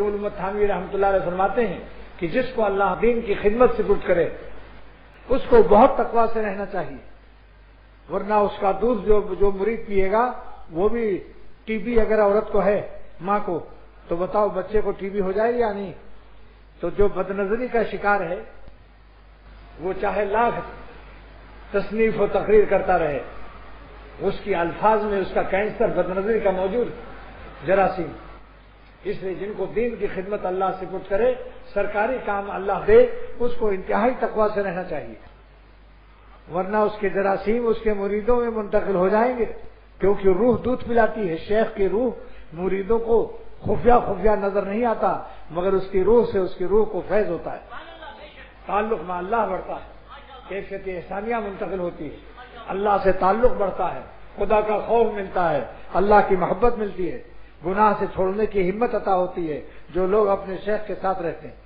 تقی الامت تھانوی رحمۃ اللہ علیہ فرماتے ہیں کہ جس کو اللہ دین کی خدمت سے پٹ کرے اس کو بہت تقویٰ سے رہنا چاہیے، ورنہ اس کا دودھ جو مرید پیے گا وہ بھی ٹی بی اگر عورت کو ہے ماں کو تو بتاؤ بچے کو ٹی بی ہو جائے یا نہیں؟ تو جو بد نظری کا شکار ہے وہ چاہے لاکھ تصنیف و تقریر کرتا رہے، اس کی الفاظ میں اس کا کینسر بد نظری کا موجود جراثیم. اس لیے جن کو دین کی خدمت اللہ سے پٹ کرے، سرکاری کام اللہ دے، اس کو انتہائی تقویٰ سے رہنا چاہیے، ورنہ اس کے جراثیم اس کے مریدوں میں منتقل ہو جائیں گے. کیونکہ روح دودھ پلاتی ہے، شیخ کی روح مریدوں کو خفیہ نظر نہیں آتا، مگر اس کی روح سے اس کی روح کو فیض ہوتا ہے، تعلق میں اللہ بڑھتا ہے، کیفیت احسانیہ منتقل ہوتی ہے، اللہ سے تعلق بڑھتا ہے، خدا کا خوف ملتا ہے، اللہ کی محبت ملتی ہے، گناہ سے چھوڑنے کی ہمت عطا ہوتی ہے جو لوگ اپنے شیخ کے ساتھ رہتے ہیں.